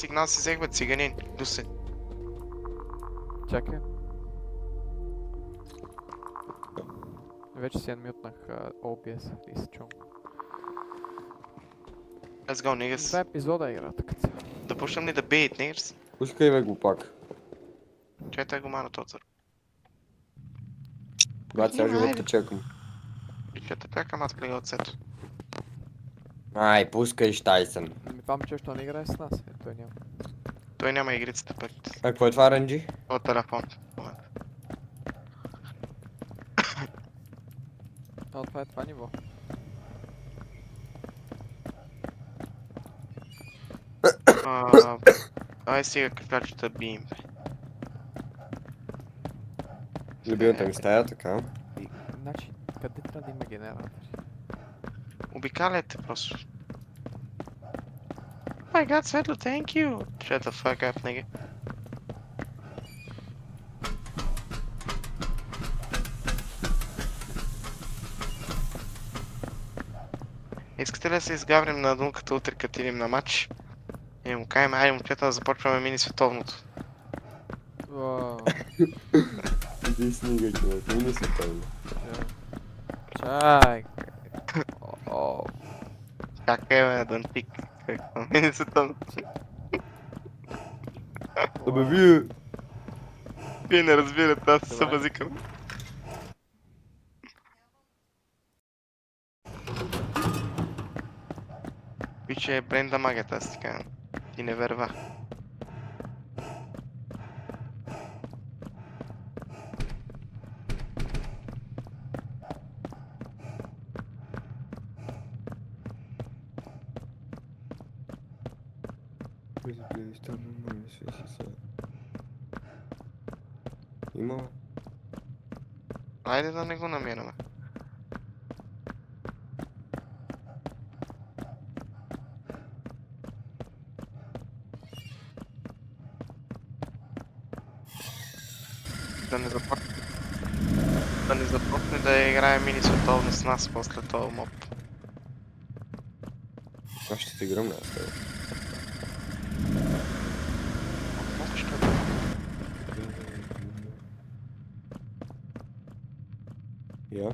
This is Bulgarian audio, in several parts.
Сигнал си взех, бе, циганин. Дусе. Чакай. Вече си анмютнах OBS и се чувам. Let's go, niggas. Два епизода играта като цяло. Да почнем ли да бейт, niggas? Пускай ме го пак. Чай го мана този. Брат, сега живот те чекам. Ще те чакам, аз плега от сето. Ай, пускай Штайсън. Това момче, що не играе с нас? Той няма. Той няма игрицата пък. А какво е това, Рънджи? От телефон. Това е това ниво. Ай сега какачета бием. Любимата ми стая, така. Значи, къде трябва да има генератори? Обикаляйте просто. My god, Светло, thank you! Shut the fuck up, nigga. Искате ли да се изгаврим на дунката утре, като идем на матч? И му кажем, айде момчета да започваме мини световното. Иди снига, човек, мини световно. Чай. Как е, бе, Дантик? Какво мини световното? Абе, вие... Вие не разбирате, аз се базикам. Пиче бренда магията, аз ти казвам. Ти не верва. Има. Айде да не го намираме. Да не започне. Да не започне да играе мини световно с нас после този моб. Аз ще те гръмна, аз тебе. Я?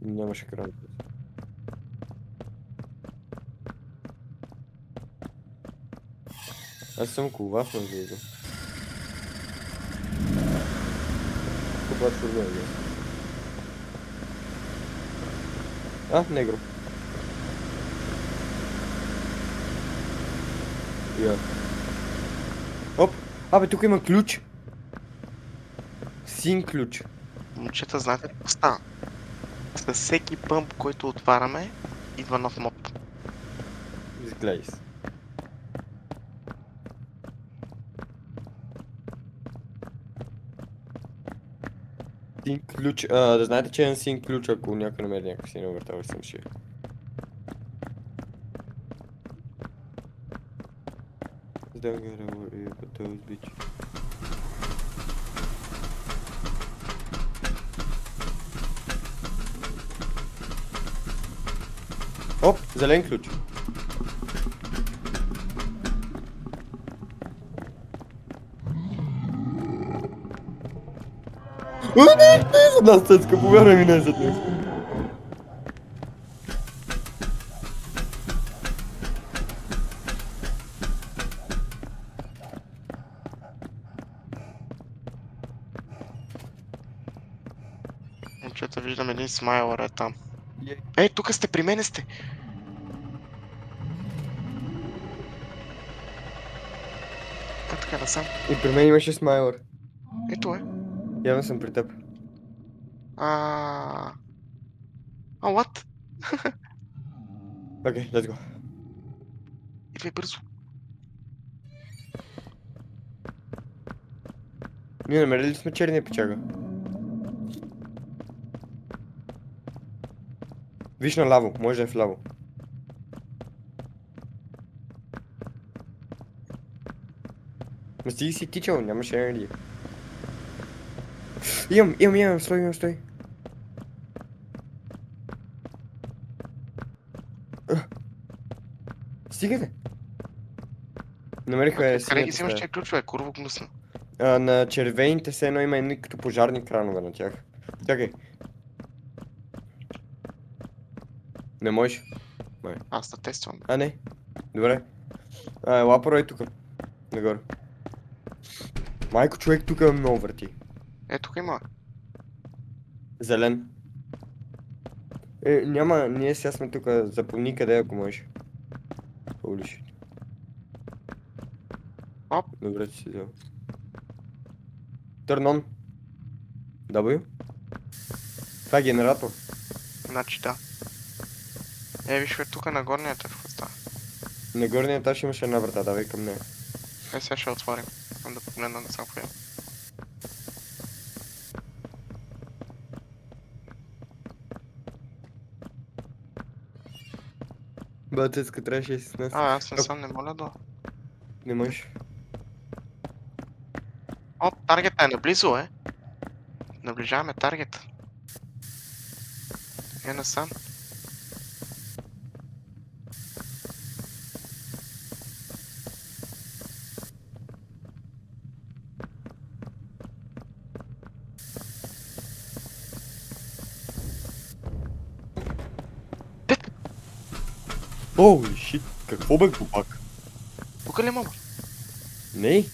Нямаше кран. Аз съм около вас, между другото. Купат фургон, негро. Я. Оп! Абе, тук има ключ. Син ключ. Момчета, знаете какво става? С всеки пъмп, който отваряме, идва нов моб. Изгледай се. Син ключ. Да знаете, че е син ключ, ако някой намери някакъв си навъртава съм ще. Оп, зелен ключ. Не е за нас, Цецка, повярвай ми, не е за нас. Момчета, виждам един смайлър е там. Ей, тук сте, при мене сте! Така насам. И при мен имаше смайлър. Ето е. Явно съм при теб. What? Окей, let's go. Идвай бързо. Ние намерили ли сме черния печага? Виж наляво, може да е вляво. Ма стиги си тичал, нямаше енергия. Имам, стой. Стигате. Намериха Къде ги синята взимаш стая. тия ключове? Курво гнусно. На червените все едно има едни като пожарни кранове на тях. Чакай. Не можеш. Аз да тествам. А, не. Добре. Ела порой тук. Нагоре. Майко, човек тук много върти. Тук има. Зелен. Няма, ние сега сме тук. Запомни къде, ако можеш. Holy shit. Оп. Добре, че си взел. Turn on. W. Това е генератор. Значи да. Виж тук на горният е входа. На горния етаж имаше една врата, давай към нея. Сега ще отворим. Да погледна да съм поем. Бъцецка трябваше да си с нас. Аз не съм, не моля да. Не можеш. Таргета е наблизо, Наближаваме таргета. Насам. Holy shit, какво бе глупак? Тук ли мама? Не.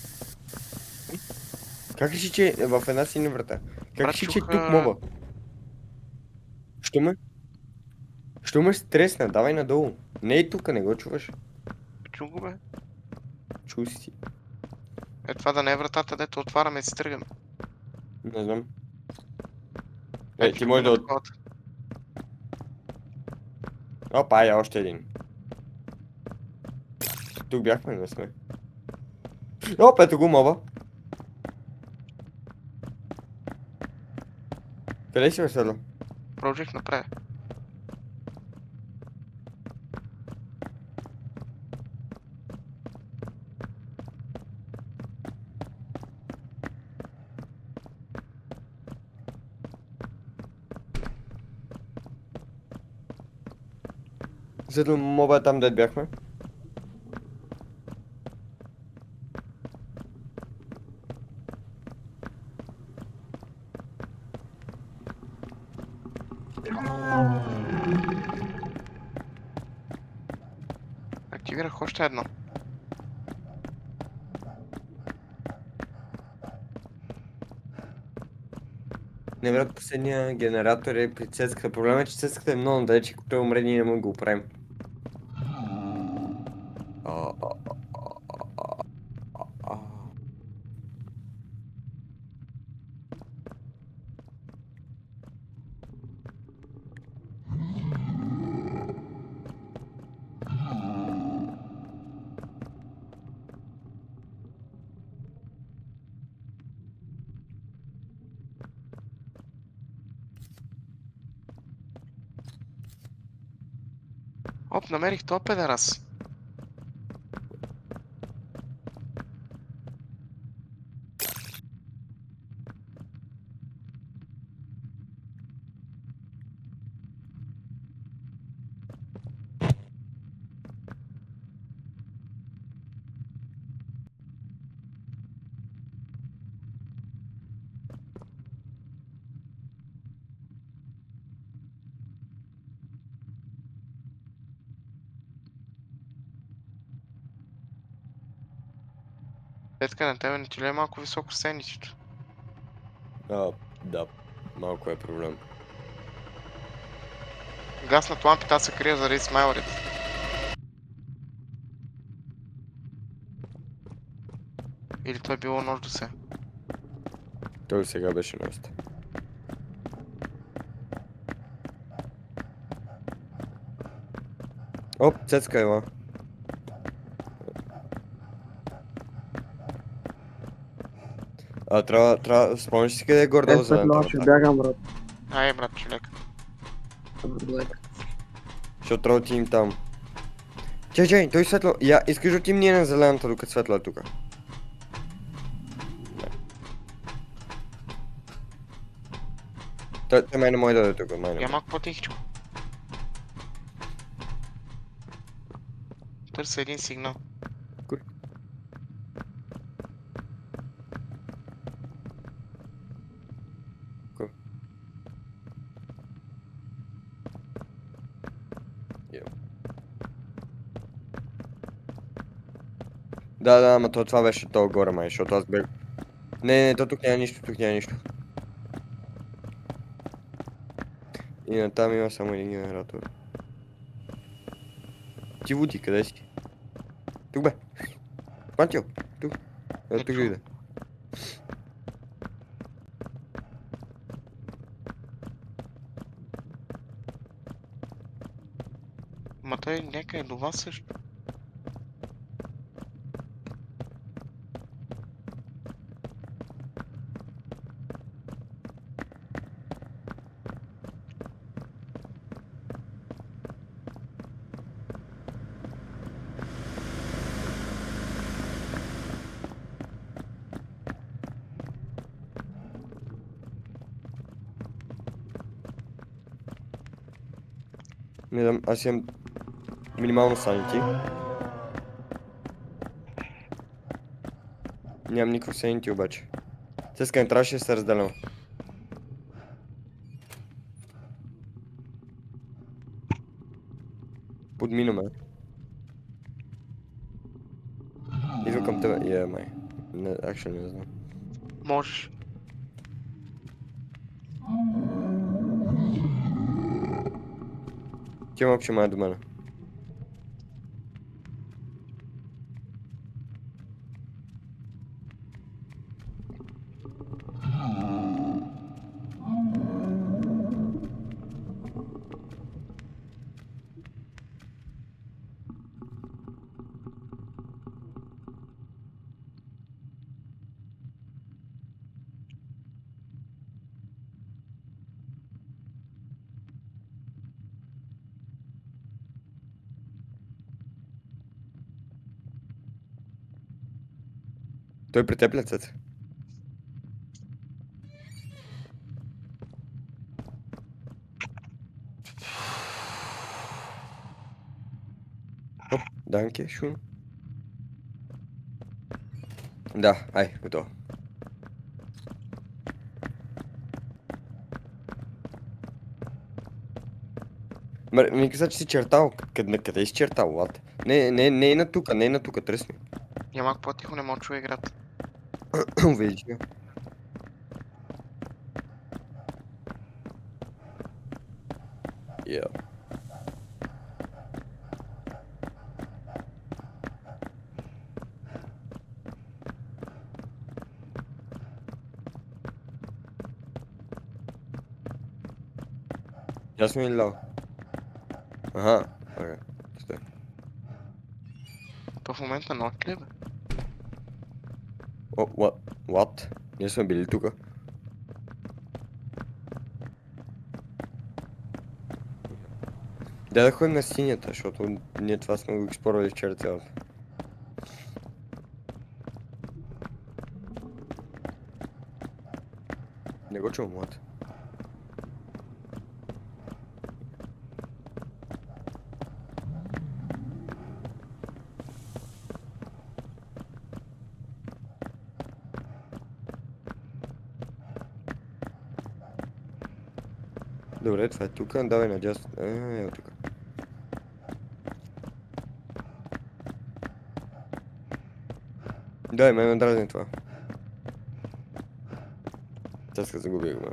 Как реши, че е в една синя врата? Как Брат, реши, че е чух, тук моба? Що ме стресна? Давай надолу. Не е тук, не го чуваш. Чу го, бе. Чу си. Това да не е вратата, дето отваряме и си тръгаме. Не знам. Ти чух може го да... на таковата. Опа, още един. Тук бяхме, не сме. Ето го моба. Къде си, Весело? Продължих напред. Седло моба е там, дед бяхме. Активирах още едно. Не, брат, последния генератор е при цецката. Проблемът е, че цецката е много далече, ако той умре, ние не можем да го правим. Намерих тоя педерас. Петка, на тебе не ти ли е малко високо сеничето? Да, малко е проблем. Гаснат лампите, аз се крия заради смайлерите. Или то е било нощ до се. Той сега беше нощ. Цецка ела. Трябва, спомняш си къде е гордо зелената ще врата? бягам, брат. Брат, човек. Блек. Защото трябва да отидем там. Чай, той светло. Искаш да отидем ние на зелената, докато светло е тука. Той май не може да дойде тук, май не. Я малко по-тихичко. Търся един сигнал. Кой? Да, ама това беше то горе май, защото аз бях... Не, то тук няма нищо, тук няма нищо. И натам има само един генератор. Ти Вуди, къде си? Тук бе. Пантил, тук. Не Тук чувам. иде. Ма той някъде до вас също. Не знам, аз имам минимално санити. Нямам никакво санити обаче. Сега не трябваше да се разделям. Подминаме. Идва към тебе. Май. Не, actually не знам. Можеш. Ти мълчи май до мене. Той при теб ли, Цец? Оп, данке, шум. Да, ай, готово. Ми каза, че си чертал. Къде си чертал, лад? Не е на тука, не е на тука, тръсни. Я малко по-тихо, не мога чуя играта. Видиш го. Yeah. Ясно или ляво? Аха, окей. Стой. То в момента нощ ли бе? О, what? Ние сме били тука. Да ходим на синята, защото ние това сме го експлорали вчера цялото. Не го чувам, млад. Добре, това е тука, давай надясно. Ево тука. Дай, ме дразни това. Сега загубих го,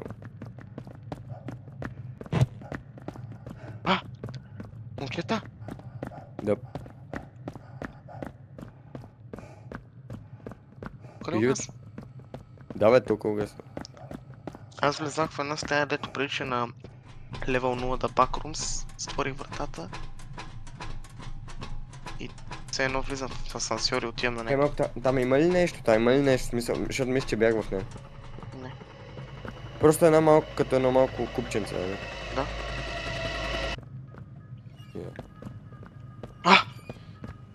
Момчета! Да. Къде Идиот. вас? Давай толкова гъсно. Аз влезах в една стая, дето прилича на левел 0 да бакрумс, створих вратата и все едно влизам в асансьор и отивам на него. Малко, там има ли нещо? Там има ли нещо? Смисъл, защото мисля, че бях в него. Не. Просто една малко, като едно малко купченце, нали? Да. Yeah.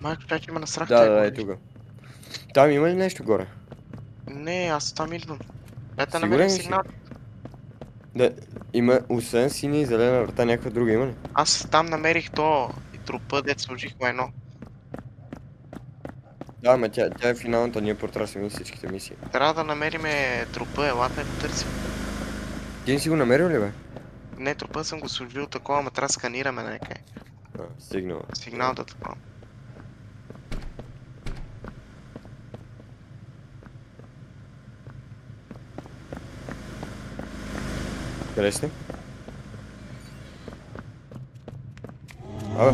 Майко, чак има насрах Да, тя да, е горе. тук. Там има ли нещо горе? Не, аз там идвам. Ето Сигурен намерих ли си? сигнал. Да, има, освен синя и зелена врата, някаква друга има ли? Аз там намерих то и трупа, дето сложихме едно. Да, ама тя е финалната, ние протрасяме всичките мисии. Трябва да намериме трупа, елата и го търсим. Ти не си го намерил ли, бе? Не, трупа съм го сложил такова, ама трябва да сканираме някъде. Стигнала. Сигнал да такова. Къде сте? Абе,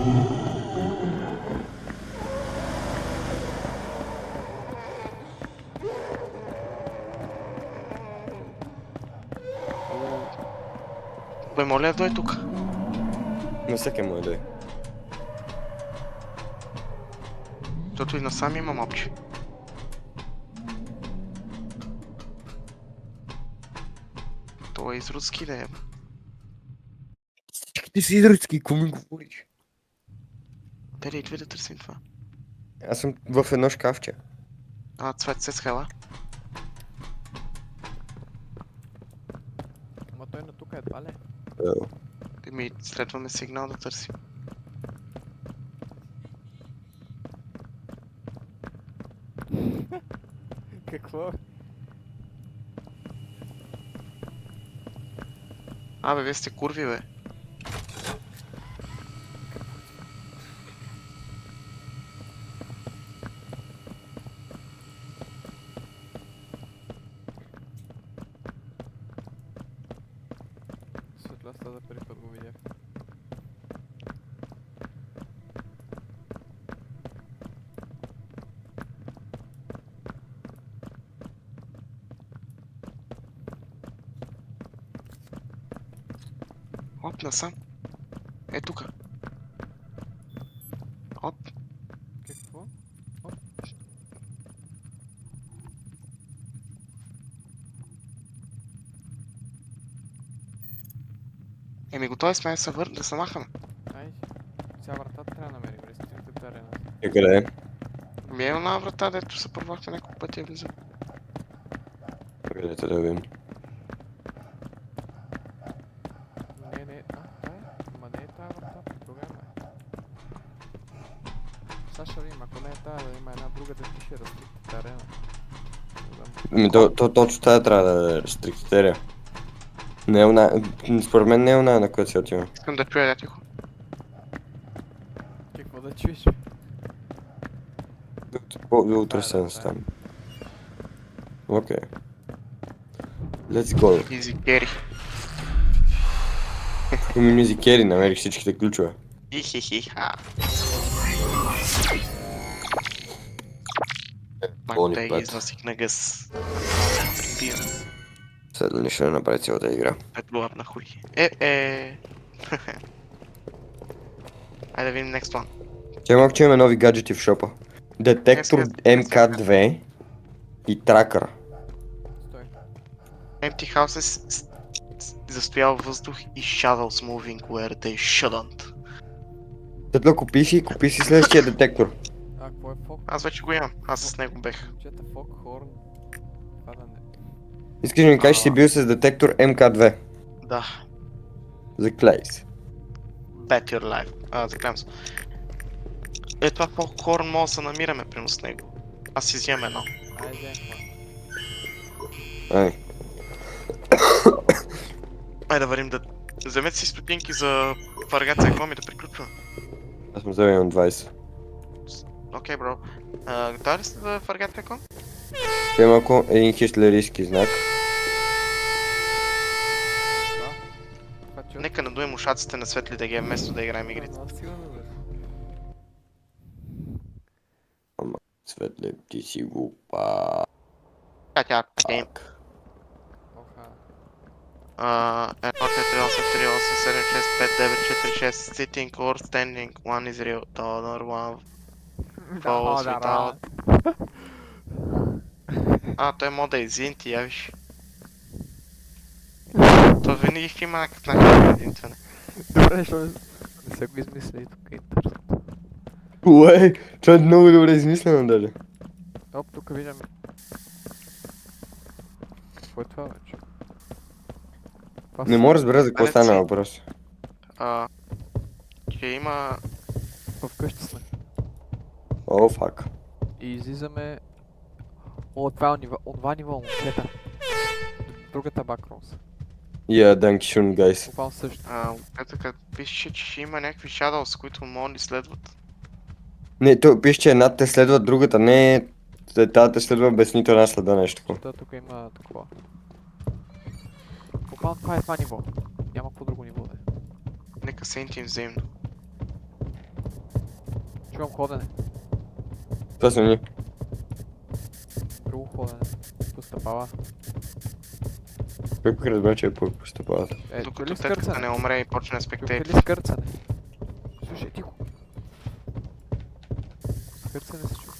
Бе, моля, дой тук. на всеки му е дой. Защото и насам има мопче. Това е изрудски да е. Ти си изръцки, какво ми говориш? Дали, идва да търсим това. Аз съм в едно шкафче. Цвет се схела. Ама той на тук едва ли? Ми следваме сигнал да търсим. Какво? Абе, вие сте курви, бе. Светлостта за първи път го видях. Оп, насам. Е, тука. Оп. Какво? Еми, готови сме да се махаме. Ай, ця вратата трябва да намерим, рестриктът арена. И къде е? Ми е една врата, дето се първахте няколко пъти я влизам. Къде да видим? Не, тая? Ма не е тая вратата, друга е. Сега ще видим, ако не е тая, да има една друга, да пише рестриктът арена. Не знам. Точно тази трябва да е рестриктирия. Не е она... Според мен не е она, на която се отива. Искам да чуя, да тихо. Какво да чуеш? Утре се стане. Окей. Let's go. Изи кери. Комюнизи Кери, намерих всичките ключове. Ихихиха. Болни Майко, те ги път. износих на гъс. Прибира. След да ще направи цялата игра. Петлувам на хуй. Айде да видим next one. Че малко, че имаме нови гаджети в шопа. Детектор Сега. МК2 и тракър. Стой. Empty houses застоял въздух и shadows moving where they shouldn't. Светло, купи си следващия детектор. Какво е фок? Аз вече го имам. Аз с него бех. Момчета, фок, хорн. Това да не. Искаш да ми кажеш, че си бил с детектор МК2. Да. Заклей се. Bet your life. Заклям се. Е, това по-хорн мога да се намираме примерно с него. Аз си взимам едно. Айде, взем това. Ай. Айде да варим да... Вземете си стотинки за фаргация коми да приключвам. Аз му взел имам 20. Окей, бро. Готови ли сте да фаргация ком? Те малко един хитлеристски знак. Да. Това че... Нека надуем ушаците на Светли да ги е вместо да играем игрите. Аз сигурно бе. Светле, ти си глупа. Тя гейм. Оха. 1, 2, 3, 8, 3, 8, 7, 6, 5, 9, 4, 6, sitting or standing, 1 is real, dollar 1 falls without... Той мода е Zinti, я виж. То винаги ще има някакъв начин единствено. Добре, защо не се го измисли тук интернет. Уей, това е много добре измислено даже. Оп, тук виждам. Какво е това вече? Не мога да разбера за какво Алец стана си. въпрос. Че има... Вкъщи сме. О, фак. И излизаме... О, това е онова ниво, момчета. Другата бакрумс. Я, данки шун, гайс. Буквално също. Ето като пише, че ще има някакви shadows, които могат да следват. Не, то пише, че едната те следва другата, не тази те следва без нито една следа нещо такова. Тук има такова. Буквално това е това ниво. Няма какво друго ниво да е. Нека сентим взаимно. Чувам ходене. Това са ние. Друго ходене. По стъпала. Как разбра, че е по стъпалата? Е, чу Докато ли тетката скърцане? не умре и почне Чухте спектейт. ли скърцане? Слушай, тихо. Скърцане се чува.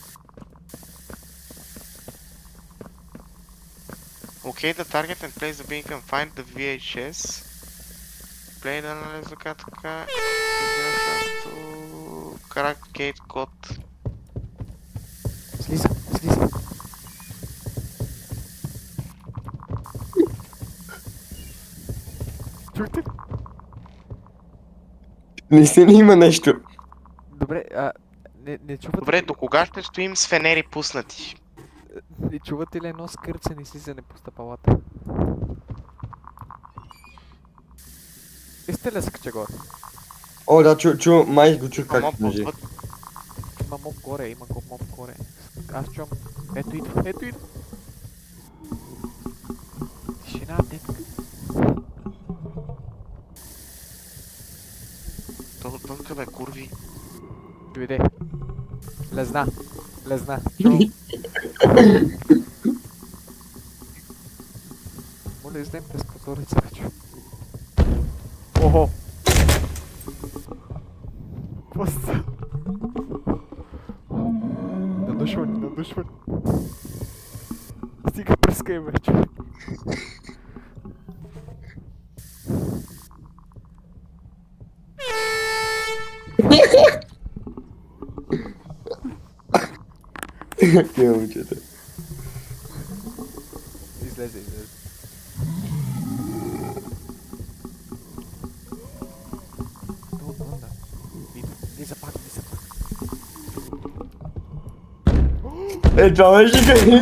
Okay, the target and place the beacon can find the VHS. Play the analyze така. Crack gate code. Слиза, слиза. Чухте ли? Наистина има нещо. Добре, не чувате Добре, ли, до кога ще стоим с фенери пуснати? не чувате ли едно скърцане и слизане по стъпалата? Вижте ли скача горе? О, да, май го чу как Моб бежи. отвъд. Има моб горе, има го моб горе. Аз чувам. Ето идва, ето идва. Тишина, детка. То отвънка бе, курви. Дойде. Лезна. Лезна. Чувам. Моля, издем през прозореца, бе, чу. Охо. Какво става? Надушване, надушване. Стига пръскай, бе, човек. Тия момчета. Излезе, излезе. То отвън, да. Влиза пак, влиза пак. Е, това беше къде?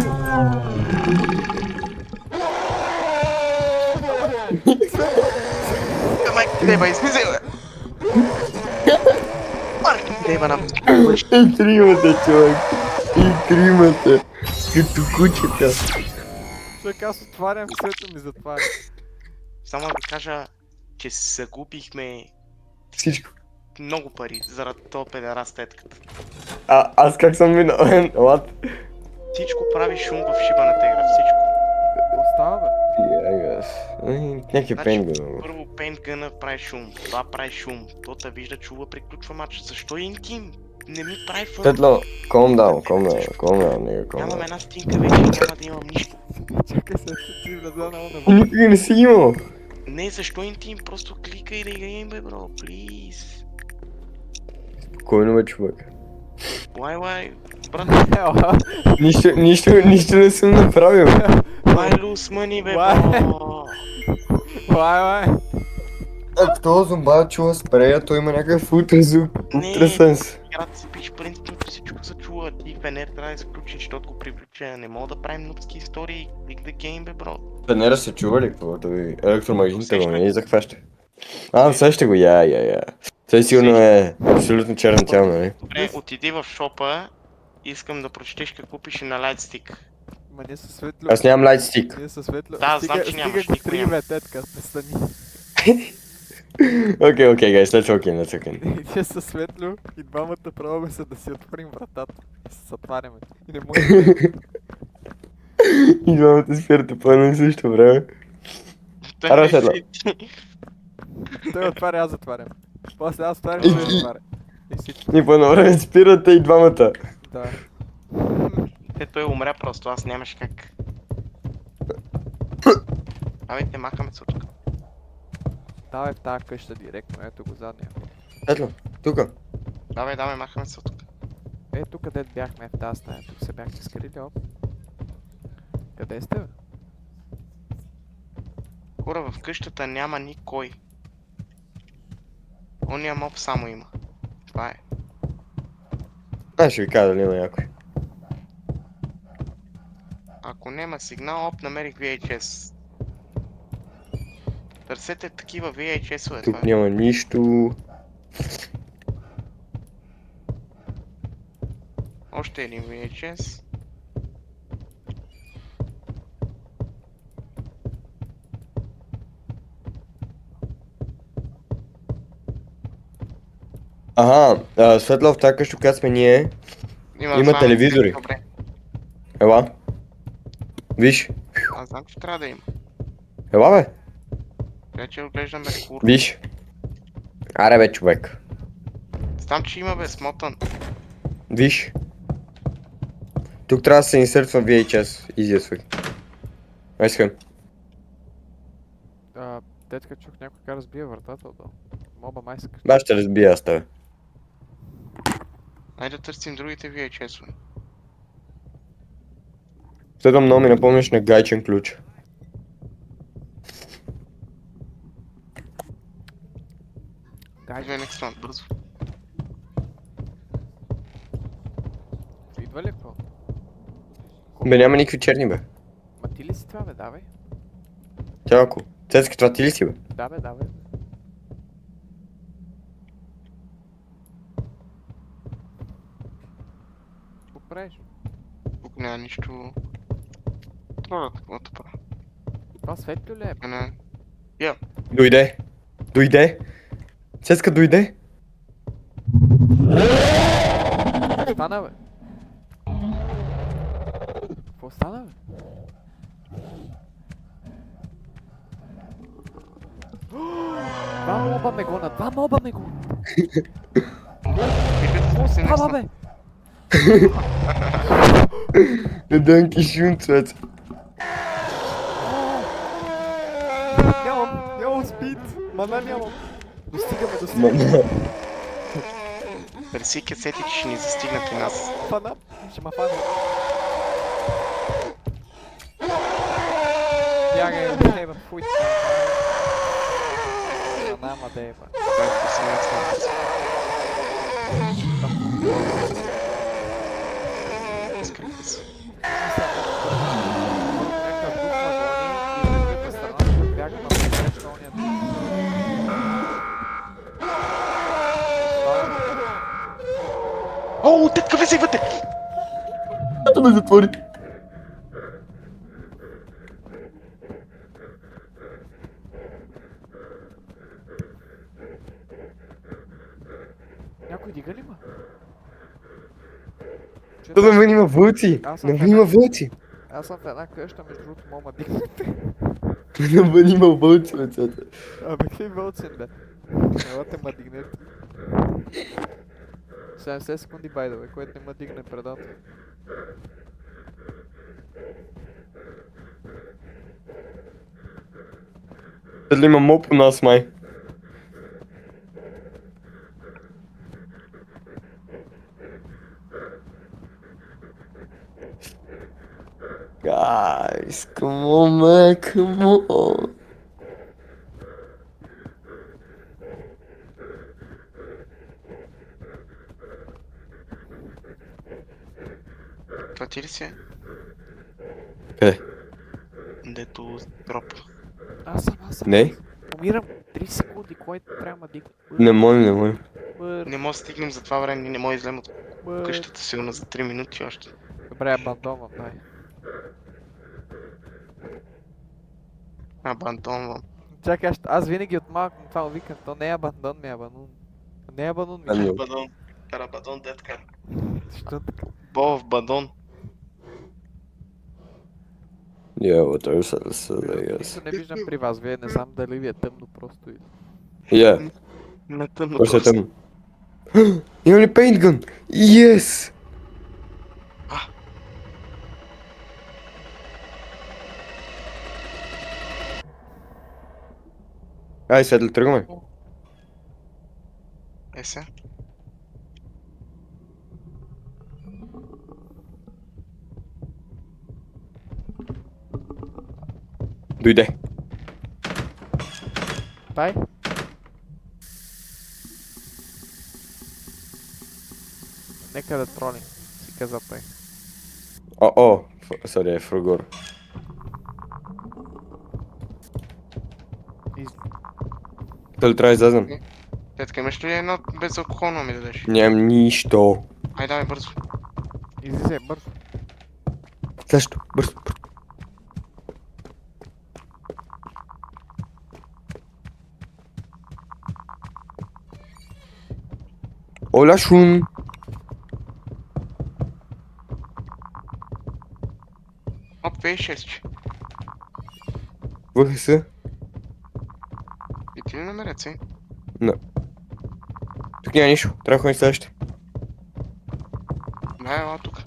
Майка ти деба, излизай бе! Марки ти деба на... И тримата, човек. И тримата. Като кучета. Човек, аз отварям, светло ми затваря. Само да ви кажа, че загубихме Всичко. много пари заради този педераст тетката. Аз как съм виновен? What? Всичко прави шум в шибаната игра, всичко. Остава, бе. Някакви Значи, пенгъна. първо пейнтгъна прави шум, това прави шум, то те вижда, чува, приключва матч. Защо интим? Не ми прави фън. Тетло, calm down, нега, calm Нямам down. една стинка вече, няма да имам нищо. Чакай, след ти влезе на Ти она. никога не си имал. Не, защо интим? Просто кликай да играем, бе, бро, плиз. Спокойно, бе, човек. Why, брат, Нищо не съм направил. why lose money, бе, Why? бро? Лай. Ако този зомбар чува спрея, той има някакъв ултрасенс. Играта си пише принципно, всичко се чува. Ти фенер трябва да изключи, защото го привлича. Не мога да правим нутски истории. Click the game, бе, бро. Фенера се чува ли каквото ви? Електромагнитите го не захваща. Сеща го, я. Той сигурно е абсолютно черно тяло, нали? Добре, отиди в шопа. Искам да прочетеш какво пише на Lightstick. Ма ние са светло. Аз нямам лайтстик. Ние са светло. Да, знам, че нямаш, Стига ги никой три, няма. бе, тетка, престани. Окей, guys, let's walk in, let's walk in. Ние са светло и двамата пробваме се да си отворим вратата. И се затваряме. И не може. И двамата спирате по едно и също време. Аре, седна. Той отваря, аз затварям. После аз отварям, той отваря. И всичко. И по едно време спирате и двамата. Да. Той умря просто, аз нямаше как. Абе, махаме се от тук. Давай в тази къща директно, ето го задния. Ето, тука. Давай, махаме се от тук. Ето къде бяхме в тази стая, тук се бяхте скрили, оп. Къде сте, бе? Хора, в къщата няма никой. Ония моб само има. Това е. Аз ще ви кажа дали има някой. Ако няма сигнал, намерих VHS. Търсете такива VHS-ове, това Тук е. няма нищо. Още един VHS. Светла в тази къща, в която сме ние, има два телевизори. Добре, Ела. Виж. аз знам, че трябва да има. Ела бе. Трябва, че оглеждаме кур. Виж. Аре бе, човек. Знам, че има бе, смотан. Виж. Тук трябва да се инсъртва VHS. Изясвай. Айсхан. Детка чух някой така разбие вратата отдолу. Моба майска. Да, ще разбия аз тебе. Айде да търсим другите VHS-ове. Следвам много ми напомняш на гайчен ключ. Идва next one, бързо. Идва ли какво? Бе, няма никакви черни бе. Ма ти ли си това бе, давай? Тялко. Цецки, това ти ли си бе? Да бе, давай. Какво правиш? Тук няма нищо. Това каквото правя. Това светло ли е? Не. Дойде. Дойде. Цецка дойде. Какво стана бе? Какво стана бе? Два моба ме гонят, два моба ме гонят! Какво става бе? Не дънки шум, Цец. Нямам спид! Мана нямам! Достигаме. Преси кесети, че ще ни застигнат и нас. Фана! Ще ма фана. Бягай, еба, фуй. Няма да еба. Който си next one. Скрихте се. Някакъв дух ма гони и от другата страна ще бягам на среща ония дух. О, детка, влезай вътре! Да ме затвори. Някой дига ли ма? Да ме има вълци. Аз съм Да ме има вълци. Аз съм в една къща, между другото, мога да дигнете. Да ме има вълци, бе, Цецка. Абе, какви вълцин, бе? Елате ма дигнете. 70 секунди байдове, което не ма дигне предател. Дали има моп у нас, май? Guys, come on, man, come on. Това ти ли си? Къде? Дето дроп. Аз съм. Не? Умирам 3 секунди, кой трябва ма дигне? Не може. Не може да стигнем за това време, не може да излезем от Бър. къщата сигурно за 3 минути още. Добре, абандонвам, дай. Абандонвам. Чакай, аз винаги от малък на това викам, то не е абандон, ми е абанун. Не е абанун, ми Ами, е. Бадон. Карабадон, детка. Защо така? Бов, бадон. Yeah, what else I guess. Нищо не виждам при вас, вие не знам дали ви е тъмно просто или. Yeah, На тъмно просто е просто. тъмно. Има ли пейнтгън? Yes! Ай, Светли, тръгваме. Е се. Дойде. Дай. Нека да тролим, си каза той. Сори, е фругор. Дали трябва да излезем? Детка, имаш ли едно безалкохолно ми дадеш? Нямам нищо. Ай, давай бързо. Излизай бързо. Следващо, бързо. Оля шун. Оп, V6. ВХС. И ти ли намерят си? Тук няма нищо. Трябва да ходим следващите. Да, ела тук.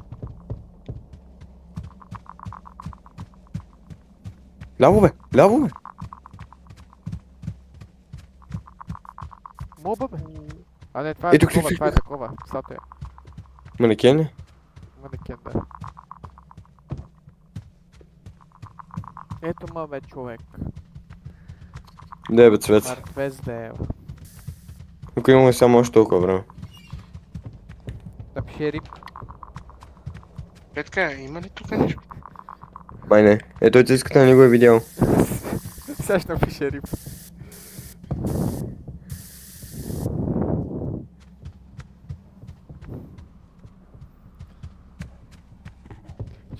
Ляво бе. Ляво бе. Моба бе. А не, това е Ето, такова, клик, това е клик. такова. Статуя. Манекен ли? Манекен, да. Ето ма бе човек. Да бе, цвет. Мъртвец да е. Тук имаме само още толкова време. Напиши рип. Петка, има ли тук нещо? Май не. Ето ти иската не го е видял. Сега ще напише рип.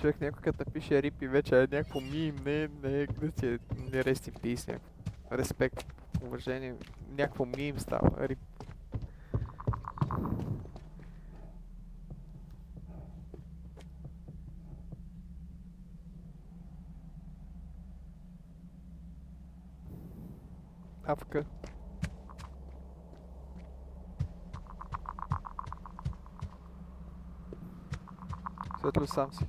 Човек някой като напише рип и вече е някакво мим, не rest in peace, някакво. Респект, уважение, някакво мим става, рип. Апка. Светло сам си.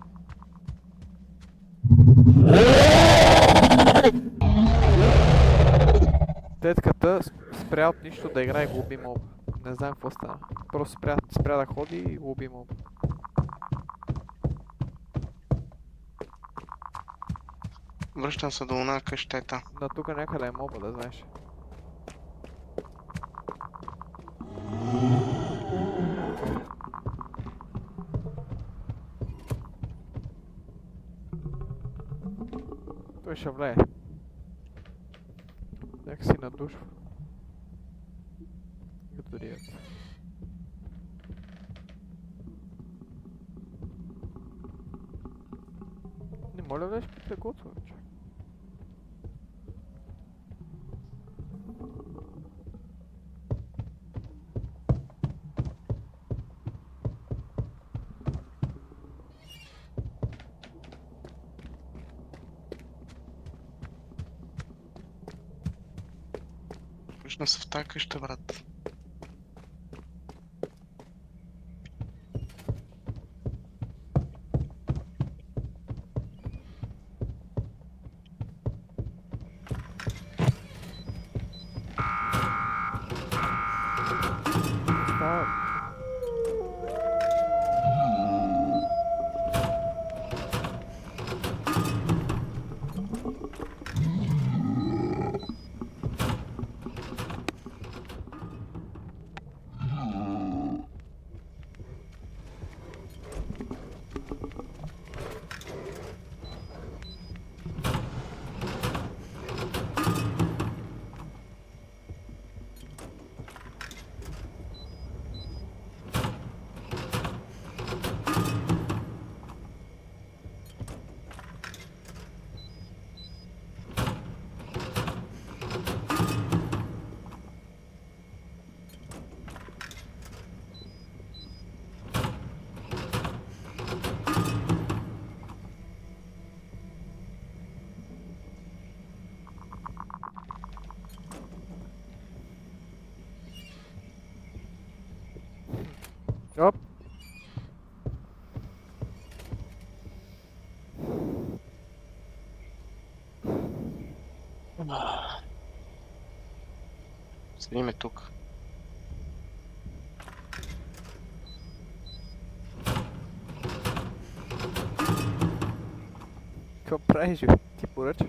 Тетката спря от нищо да играе и губи моб. Не знам какво стана. Просто спря да ходи и губи моб. Връщам се до една къщета. На тук някъде е моба, да знаеш. Той ще влее. Нека си надушва. Като рият. Не моля влез под легото, бе, човек. Връщам се в тази къща, брат. Става. Оп. Седиме тук. Какво правиш, бе? Ти поръчаш?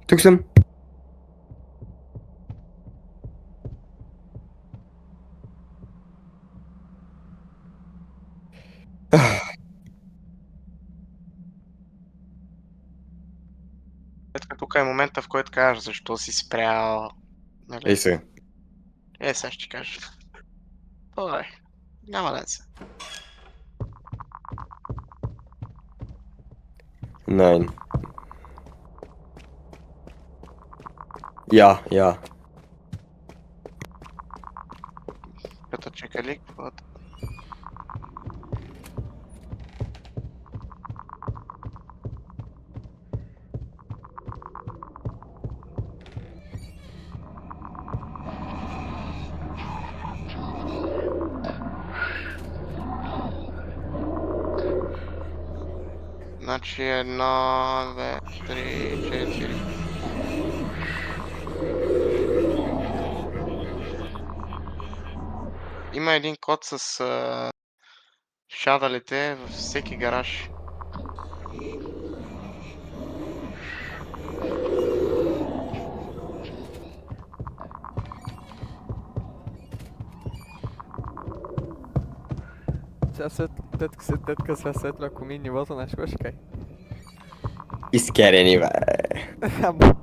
Тук съм. Тук е момента, в който кажеш защо си спрял. Нали? Ей сега. Сега ще ти кажа. Добре. Няма да се. 9. Я. Като чекали, каквото. Значи 1, 2, 3, 4. Има един код с шадалите във всеки гараж. Сега tetка сега светло, ако ми нивото на шкошкай. Изкерени, бе. Ама,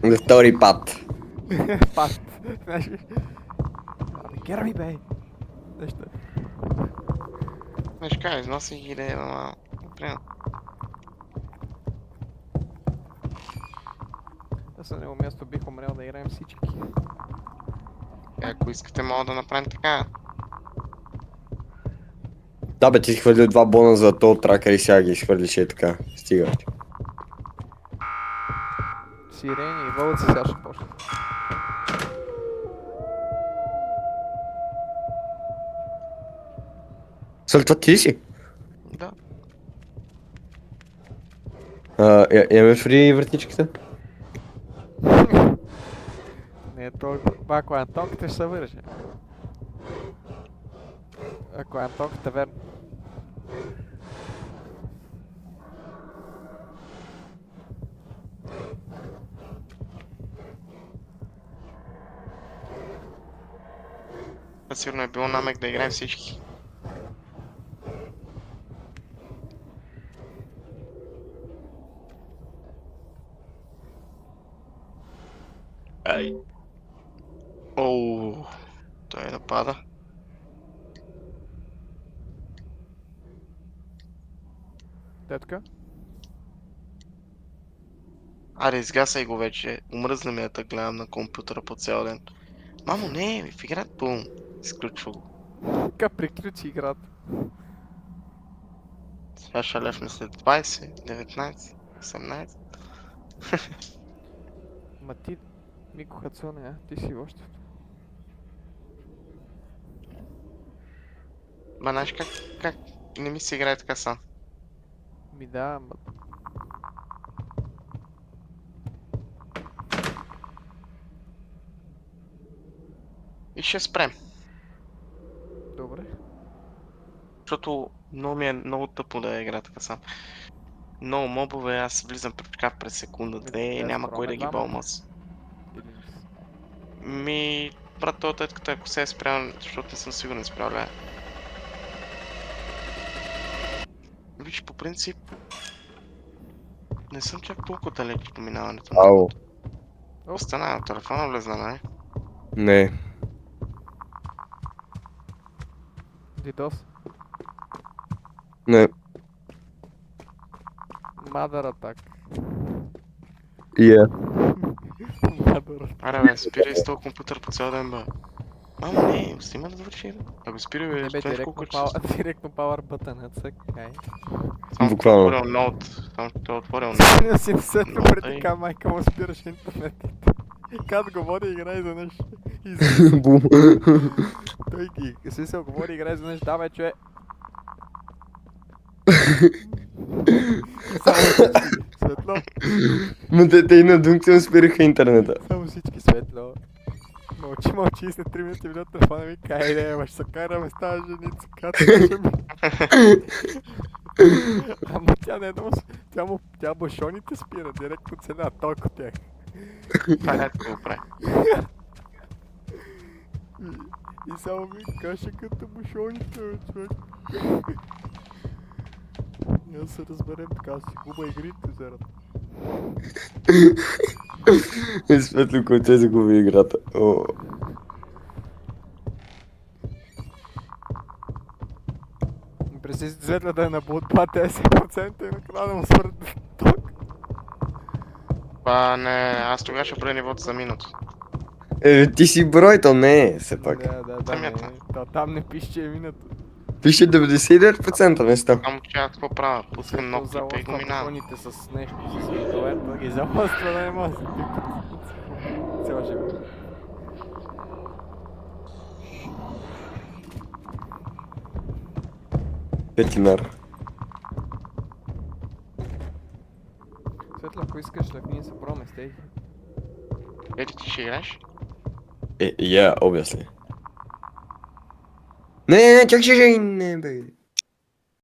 За втори път. пат. Знаеш ли? Ами, гера ми, бей! Нещо. Знаеш как, износи ги да е, ама... Например, Аз на него място бих умрял да играем всички. ако искате, мога да направим така. Да, бе, ти си хвърлил 2 бона за тол тракър и сега ги изхвърлиш и така. Стига. Бе. Сирени и вълци сега ще почнат. След това ти ли си? Да. Имаме фри вратичката? Не, толкова. Ако е Антонката ще се върже. Ако е Антонката, верно. Сигурно е било намек да играем всички. Ай. Оу. Той напада. Детка? Аре, изгасай го вече. Умръзна ми е да гледам на компютъра по цял ден. Мамо, не, в играта бум. Изключва го. Така приключи играта. Сега ще лефне след 20, 19, 18. Ма ти, Мико Хацуне, а? Ти си още. Ма знаеш как не ми се играе така сам. Ми да, ама... И ще спрем. Добре. Защото много тъпо да игра така сам. Много мобове, аз влизам през секунда, две и Да, няма кой да спробваме ги двамата. бълмас. Или... Брат, той тетката, ако се е спрял, защото не съм сигурен спрял ли е. Виж, по принцип, не съм чак толкова далеч по минаването. Ау. Остана на телефона влезна, нали? Не. Дидос. Не. Mother attack. Yeah. Mother attack. Аре бе, спирай с този компютър по цял ден, бе. Мамо, не, снима да довърши. Ако спирай, бе, Не бе, знаеш колко директно power button, а цъкай. Само Буквално. отворил ноут. Само той е отворил ноут. Си сетно Но, преди тъй. така майка му спираш интернет. И като говори, играе изведнъж. Бум. Той ги, си се говори, играе изведнъж, да бе, човек. Само всички, светло. Ма те и на дунк се спираха интернета. Само всички светло. Мълчи и след 3 минути видео телефона ми, кай не, ма ще се караме с тази женица, като каже ми. Ама тя не е много, тя бушоните спира, директно цена, толкова тях. Това е го прави. И само ми каша като бушоните, бе, човек. Няма да се разберем така, си губа игрите, зерат. Светло конце загуби играта. О. Представи си Светла да е на блуд 10% и накрая да му свърт ток. Па не, аз тогава ще правя нивото за минуто. Ти си брой, то не е, все пак. Да, Самият не. Там не пише, че е минато. Пише 99%, не 100. Само че аз какво правя? Пускам ног и го минавам. Залъсква с нещо, с видовер, да ги залъства, да не може да се пипат. Цял живот. Петинар. Светла, ако искаш, лъкни се пробваме стейки. Ето ти ще играеш? Yeah, obviously. Не, чак ще не, бе.